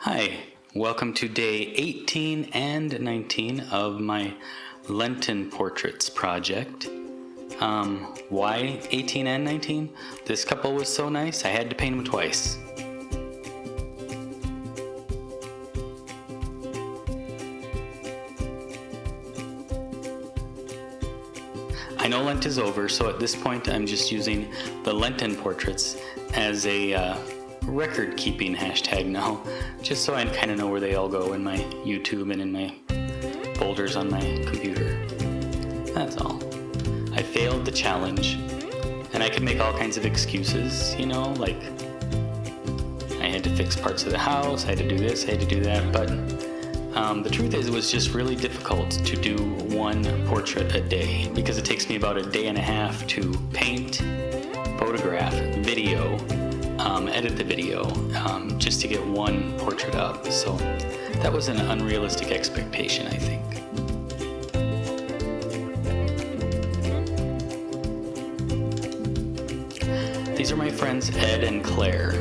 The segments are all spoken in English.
Hi, welcome to day 18 and 19 of my Lenten Portraits project. Why 18 and 19? This couple was so nice, I had to paint them twice. I know Lent is over, so at this point I'm just using the Lenten Portraits as a record-keeping hashtag now, just so I kind of know where they all go in my YouTube and in my folders on my computer. That's all. I failed the challenge, and I could make all kinds of excuses, like I had to fix parts of the house, I had to do this, I had to do that, but the truth is it was just really difficult to do one portrait a day because it takes me about a day and a half to paint, photograph, video, edit the video, just to get one portrait up. So that was an unrealistic expectation, I think. These are my friends Ed and Clare.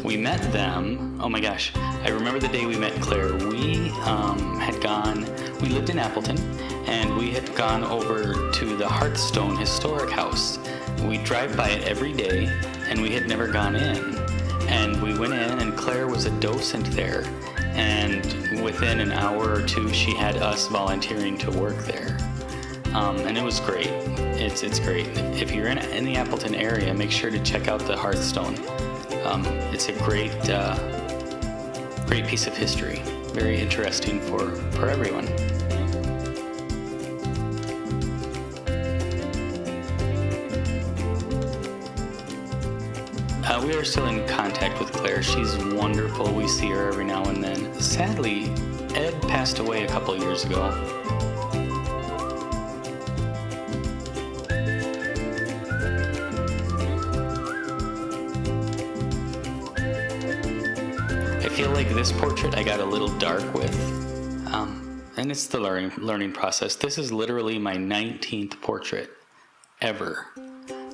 We met them, oh my gosh, I remember the day we met Clare. We lived in Appleton, and we had gone over to the Hearthstone Historic House. We drive by it every day, and we had never gone in. And we went in, and Claire was a docent there, and within an hour or two, she had us volunteering to work there. And it was great. It's great. If you're in the Appleton area, make sure to check out the Hearthstone. It's a great piece of history. Very interesting for everyone. We are still in contact with Claire. She's wonderful. We see her every now and then. Sadly, Ed passed away a couple years ago. I feel like this portrait I got a little dark with, and it's the learning process. This is literally my 19th portrait ever.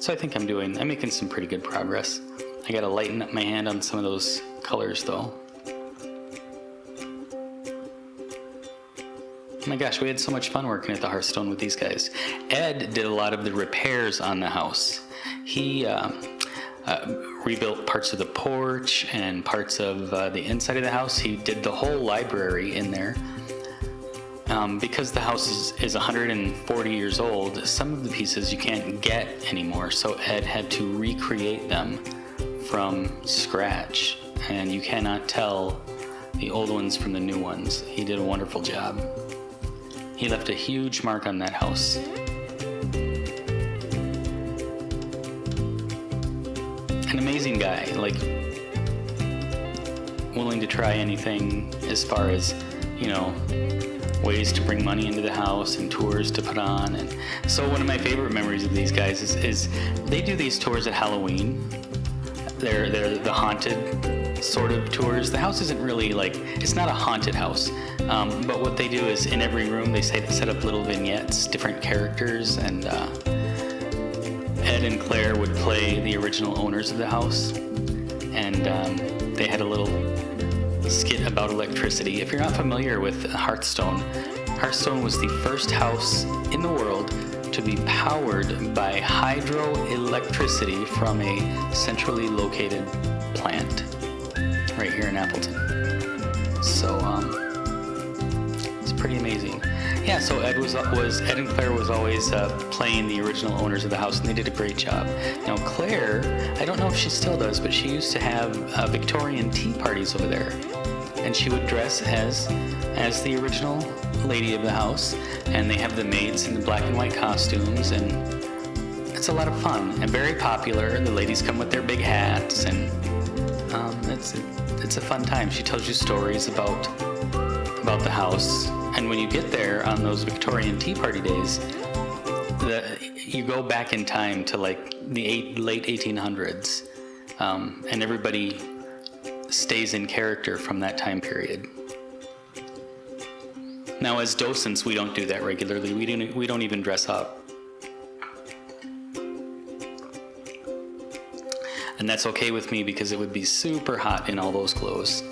So I think I'm making some pretty good progress. I gotta lighten up my hand on some of those colors though. Oh my gosh, we had so much fun working at the Hearthstone with these guys. Ed did a lot of the repairs on the house. He rebuilt parts of the porch and parts of the inside of the house. He did the whole library in there. Because the house is 140 years old, some of the pieces you can't get anymore, so Ed had to recreate them from scratch, and you cannot tell the old ones from the new ones. He did a wonderful job. He left a huge mark on that house. An amazing guy, willing to try anything as far as, ways to bring money into the house and tours to put on. And so one of my favorite memories of these guys is they do these tours at Halloween. They're the haunted sort of tours. The house isn't really it's not a haunted house, but what they do is in every room they set up little vignettes, different characters, and Ed and Claire would play the original owners of the house, and they had a little skit about electricity. If you're not familiar with Hearthstone was the first house in the world to be powered by hydroelectricity from a centrally located plant right here in Appleton. So it's pretty amazing. Yeah, so Ed and Claire was always playing the original owners of the house, and they did a great job. Now Claire, I don't know if she still does, but she used to have Victorian tea parties over there, and she would dress as the original lady of the house, and they have the maids in the black and white costumes, and it's a lot of fun and very popular. The ladies come with their big hats, and it's a fun time. She tells you stories about the house. And when you get there on those Victorian Tea Party days, you go back in time to the late 1800s, and everybody stays in character from that time period. Now, as docents, we don't do that regularly. We don't even dress up. And that's okay with me because it would be super hot in all those clothes.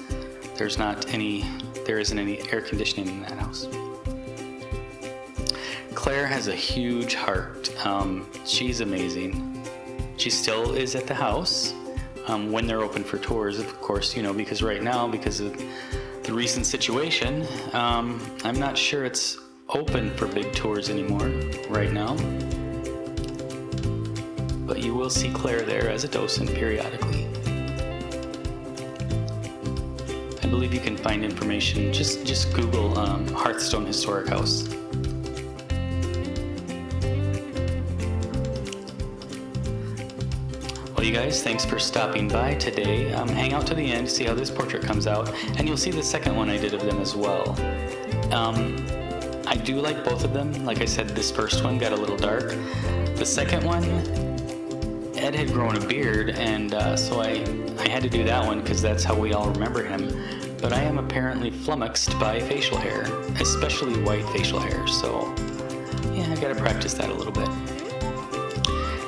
there isn't any air conditioning in that house. Claire has a huge heart. She's amazing. She still is at the house when they're open for tours, of course, because right now, because of the recent situation, I'm not sure it's open for big tours anymore right now. But you will see Claire there as a docent periodically. I believe you can find information, just Google Hearthstone Historic House. Well, you guys, thanks for stopping by today. Hang out to the end, see how this portrait comes out, and you'll see the second one I did of them as well. I do like both of them. Like I said, this first one got a little dark. The second one, Ed had grown a beard, and so I had to do that one because that's how we all remember him. But I am apparently flummoxed by facial hair, especially white facial hair, so yeah, I gotta practice that a little bit.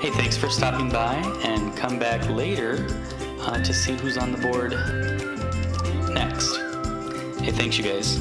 Hey, thanks for stopping by, and come back later to see who's on the board next. Hey, thanks you guys.